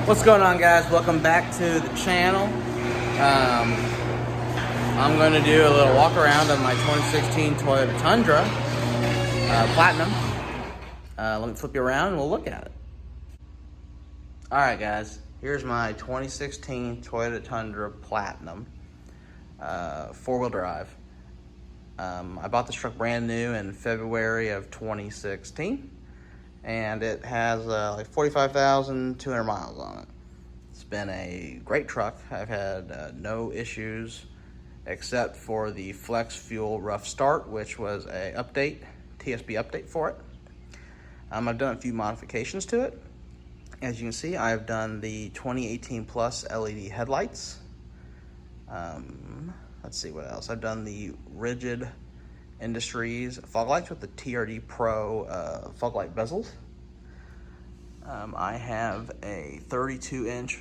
What's going on, guys? Welcome back to the channel. I'm going to do a little walk around of my 2016 Toyota Tundra Platinum. Let me flip you around and we'll look at it. Alright guys, here's my 2016 Toyota Tundra Platinum, 4-wheel drive. I bought this truck brand new in February of 2016. And it has like 45,200 miles on it. It's been a great truck. I've had no issues except for the Flex Fuel Rough Start, which was a TSP update for it. I've done a few modifications to it. As you can see, I've done the 2018 Plus LED headlights. Let's see what else. I've done the rigid Industries fog lights with the TRD Pro fog light bezels. I have a 32-inch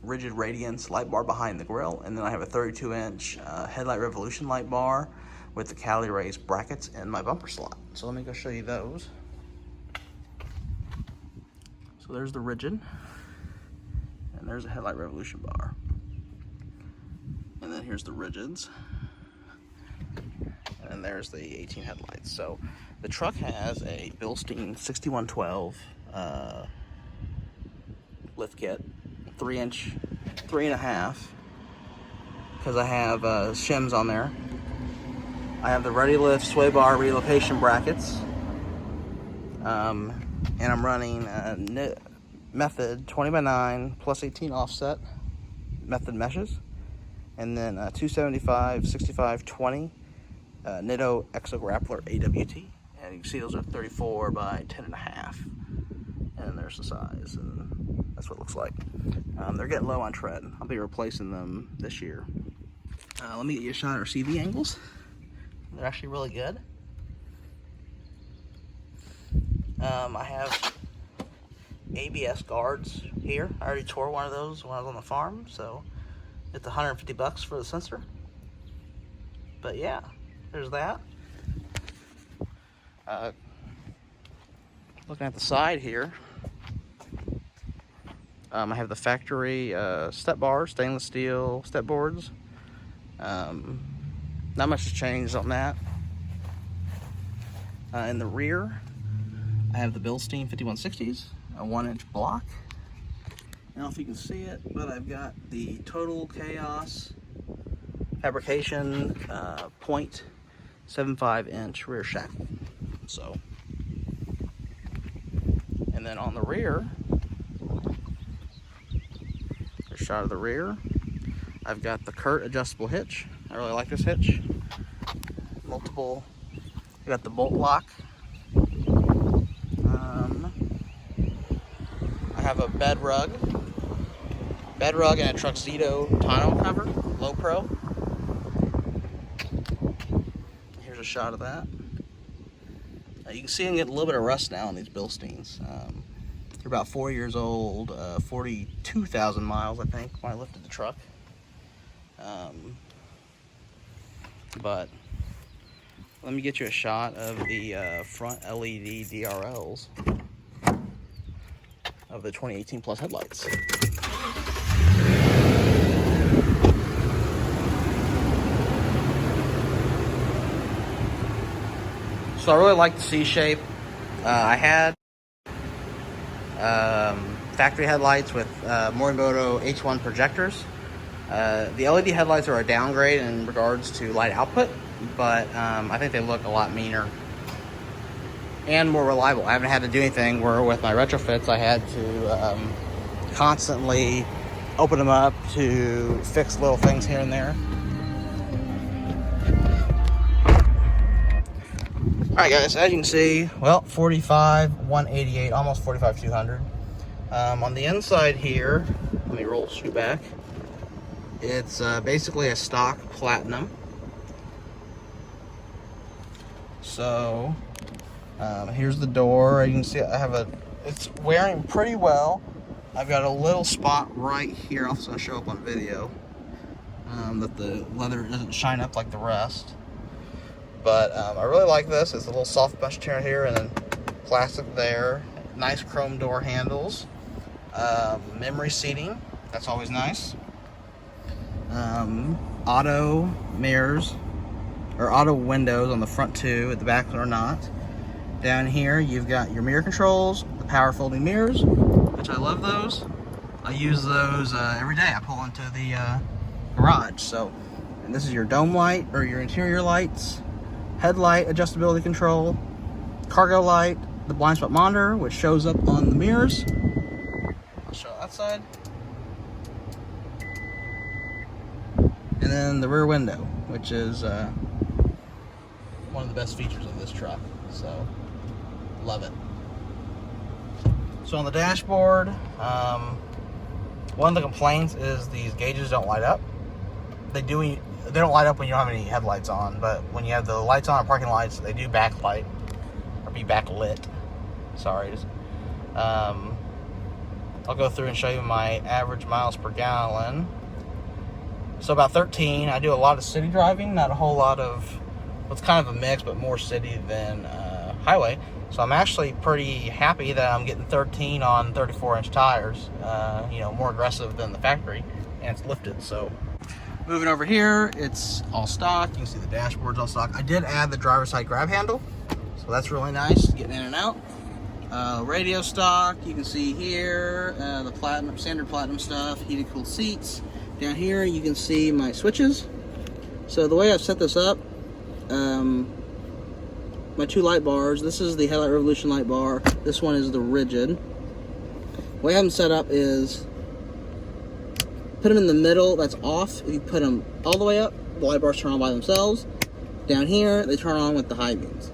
rigid radiance light bar behind the grille, and then I have a 32-inch headlight revolution light bar with the Cali raised brackets in my bumper slot. So let me go show you those. So there's the rigid, and there's a headlight revolution bar, and then here's the rigids. And there's the 18 headlights. So the truck has a Bilstein 6112 lift kit, 3-inch, 3.5, because I have shims on there. I have the ready lift sway bar relocation brackets, and I'm running method 20x9 plus 18 offset method meshes, and then 275, 65, 20 Midmo Exo Grappler AWT, and you can see those are 34 by 10.5, and there's the size, and that's what it looks like. They're getting low on tread. I'll be replacing them this year. Let me get you a shot at our CV angles. They're actually really good. I have ABS guards here. I already tore one of those when I was on the farm, so it's $150 for the sensor. But yeah. There's that. Looking at the side here, I have the factory step bars, stainless steel step boards. Not much has changed on that. In the rear, I have the Bilstein 5160s, a 1-inch block. I don't know if you can see it, but I've got the Total Chaos fabrication 0.75-inch rear shackle. So, and then on the rear, a shot of the rear, I've got the Kurt adjustable hitch. I really like this hitch. Multiple, I got the bolt lock. I have a bed rug and a Truxedo tonneau cover, low pro. Here's a shot of that. You can see I'm getting a little bit of rust now on these Bilsteins. They're about 4 years old, 42,000 miles, I think, when I lifted the truck. But let me get you a shot of the front LED DRLs of the 2018 Plus headlights. So I really like the C-shape. I had factory headlights with Morimoto H1 projectors. The LED headlights are a downgrade in regards to light output, but I think they look a lot meaner and more reliable. I haven't had to do anything where with my retrofits I had to constantly open them up to fix little things here and there. Alright guys, as you can see, well, 45,188, almost 45,200. On the inside here, let me roll the shoe back. It's basically a stock Platinum. So, here's the door. You can see I have it's wearing pretty well. I've got a little spot right here, also going to show up on video, that the leather doesn't shine up like the rest. But I really like this. It's a little soft bunch tear here and then plastic there. Nice chrome door handles. Memory seating, that's always nice. Auto mirrors, or auto windows on the front two, at the back are not. Down here you've got your mirror controls, the power folding mirrors, which I love those. I use those every day. I pull into the garage. So, and this is your dome light, or your interior lights, headlight adjustability control, cargo light, the blind spot monitor, which shows up on the mirrors. I'll show that side. And then the rear window, which is one of the best features of this truck. So, love it. So on the dashboard, one of the complaints is these gauges don't light up. They don't light up when you don't have any headlights on, but when you have the lights on, parking lights, they do backlight, or be backlit. Sorry. I'll go through and show you my average miles per gallon. So about 13. I do a lot of city driving, not a whole lot of, well, it's kind of a mix, but more city than highway. So I'm actually pretty happy that I'm getting 13 on 34-inch tires. You know, more aggressive than the factory, and it's lifted. So moving over here, it's all stock. You can see the dashboard's all stock. I did add the driver's side grab handle, so that's really nice, getting in and out. Radio stock, you can see here, the platinum, standard platinum stuff, heated cooled seats. Down here you can see my switches. So the way I've set this up, my two light bars, this is the Headlight Revolution light bar, this one is the rigid. The way I have them set up is, put them in the middle, that's off. If you put them all the way up, the light bars turn on by themselves. Down here, they turn on with the high beams.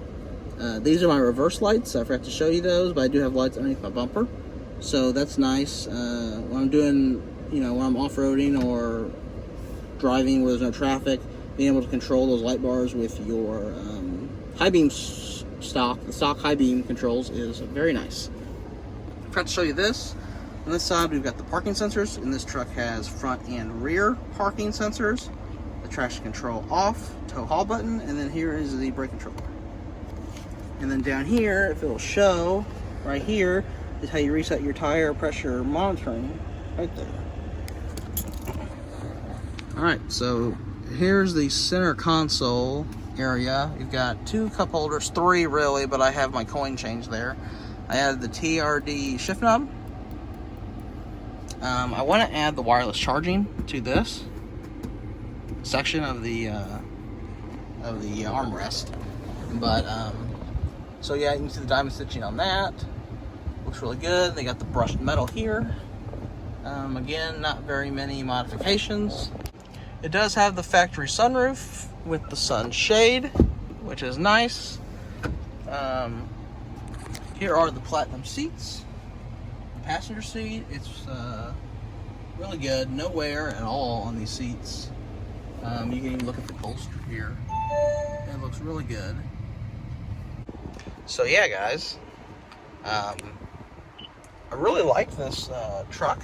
These are my reverse lights. I forgot to show you those, but I do have lights underneath my bumper. So that's nice. When I'm doing, you know, when I'm off-roading or driving where there's no traffic, being able to control those light bars with your high beam stock, the stock high beam controls, is very nice. I forgot to show you this. On this side, we've got the parking sensors, and this truck has front and rear parking sensors. The traction control off, tow haul button, and then here is the brake controller. And then down here, if it'll show, right here, is how you reset your tire pressure monitoring, right there. Alright, so here's the center console area. You've got two cup holders, three really, but I have my coin change there. I added the TRD shift knob. I want to add the wireless charging to this section of the armrest, but so yeah, you can see the diamond stitching on that. Looks really good. They got the brushed metal here. Again, not very many modifications. It does have the factory sunroof with the sunshade, which is nice. Here are the platinum seats. The passenger seat, it's really good. No wear at all on these seats. You can even look at the upholstery here. It looks really good. So yeah, guys, I really like this truck.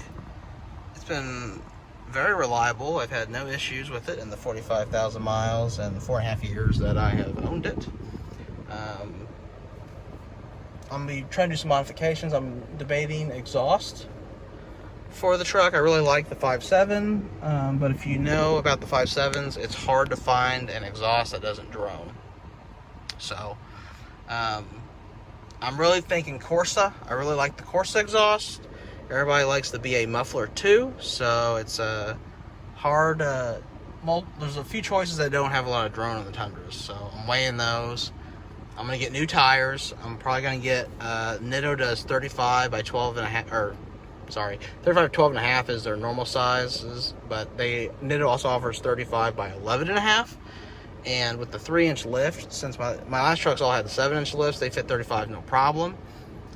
It's been very reliable. I've had no issues with it in the 45,000 miles and 4.5 years that I have owned it. I'm going to be trying to do some modifications. I'm debating exhaust for the truck. I really like the 5.7, but if you know about the 5.7s, it's hard to find an exhaust that doesn't drone. So, I'm really thinking Corsa. I really like the Corsa exhaust. Everybody likes the BA muffler too, so it's hard. There's a few choices that don't have a lot of drone on the Tundras, so I'm weighing those. I'm gonna get new tires. I'm probably gonna get Nitto does 35 by 12 and a half, or sorry, 35 by 12 and a half is their normal sizes, but Nitto also offers 35 by 11 and a half. And with the 3-inch lift, since my last trucks all had the 7-inch lifts, they fit 35 no problem.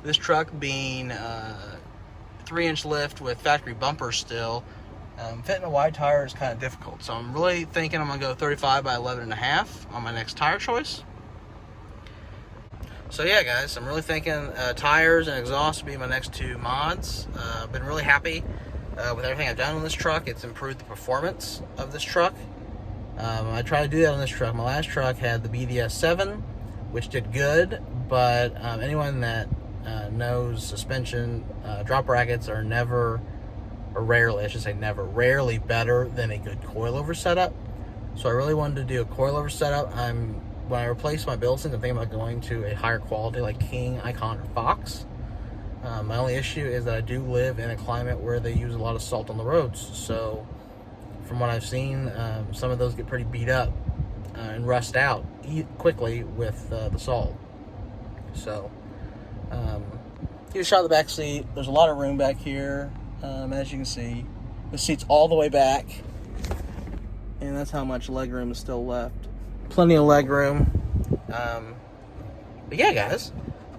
This truck being 3-inch lift with factory bumpers still, fitting a wide tire is kind of difficult. So I'm really thinking I'm going to go 35 by 11 and a half on my next tire choice. So yeah, guys, I'm really thinking tires and exhaust will be my next two mods. I've been really happy with everything I've done on this truck. It's improved the performance of this truck. I tried to do that on this truck. My last truck had the BDS 7, which did good, but anyone that nose, suspension, drop brackets are never, or rarely, I should say never, rarely better than a good coilover setup. So I really wanted to do a coilover setup. When I replace my Billsons, I'm thinking about going to a higher quality like King, Icon, or Fox. My only issue is that I do live in a climate where they use a lot of salt on the roads. So from what I've seen, some of those get pretty beat up and rust out quickly with the salt. So get a shot of the back seat. There's a lot of room back here. As you can see, the seat's all the way back, and that's how much leg room is still left. Plenty of leg room. But yeah, guys,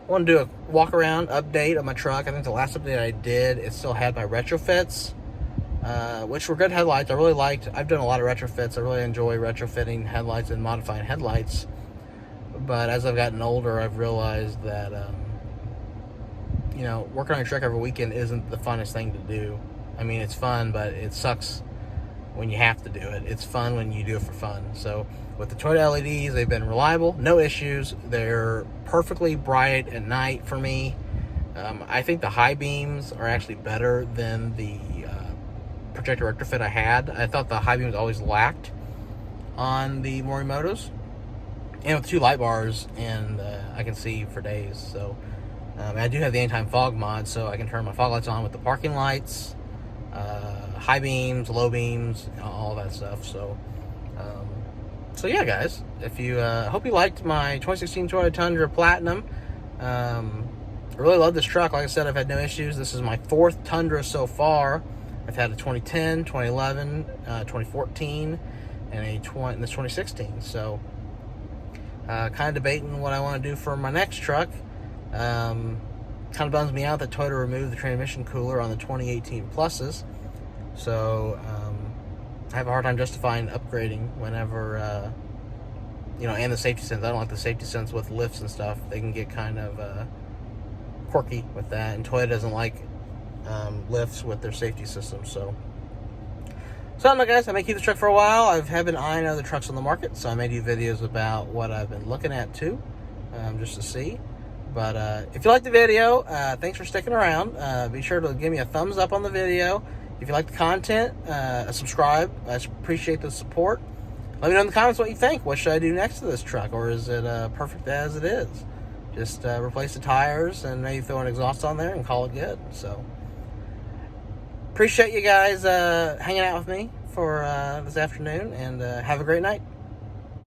I want to do a walk around update of my truck. I think the last update I did, it still had my retrofits, which were good headlights. I really liked. I've done a lot of retrofits. I really enjoy retrofitting headlights and modifying headlights. But as I've gotten older, I've realized that working on your truck every weekend isn't the funnest thing to do. I mean, it's fun, but it sucks when you have to do it. It's fun when you do it for fun. So with the Toyota LEDs, they've been reliable, no issues. They're perfectly bright at night for me. I think the high beams are actually better than the projector retrofit I had. I thought the high beams always lacked on the Morimotos. And with 2 light bars, and I can see for days. So I do have the anytime fog mod, so I can turn my fog lights on with the parking lights, high beams, low beams, all that stuff. So yeah, guys, if you hope you liked my 2016 Toyota Tundra Platinum. I really love this truck. Like I said, I've had no issues. This is my 4th Tundra so far. I've had a 2010, 2011, 2014, and this 2016. So kind of debating what I want to do for my next truck. Kind of bums me out that Toyota removed the transmission cooler on the 2018 Pluses. So I have a hard time justifying upgrading whenever, and the safety sense. I don't like the safety sense with lifts and stuff. They can get kind of quirky with that. And Toyota doesn't like lifts with their safety system. So I don't know, guys. I may keep this truck for a while. I have been eyeing other trucks on the market, so I may do videos about what I've been looking at too, just to see. But if you like the video, thanks for sticking around. Be sure to give me a thumbs up on the video. If you like the content, subscribe. I appreciate the support. Let me know in the comments what you think. What should I do next to this truck? Or is it perfect as it is? Just replace the tires and maybe throw an exhaust on there and call it good. So appreciate you guys hanging out with me for this afternoon, and have a great night.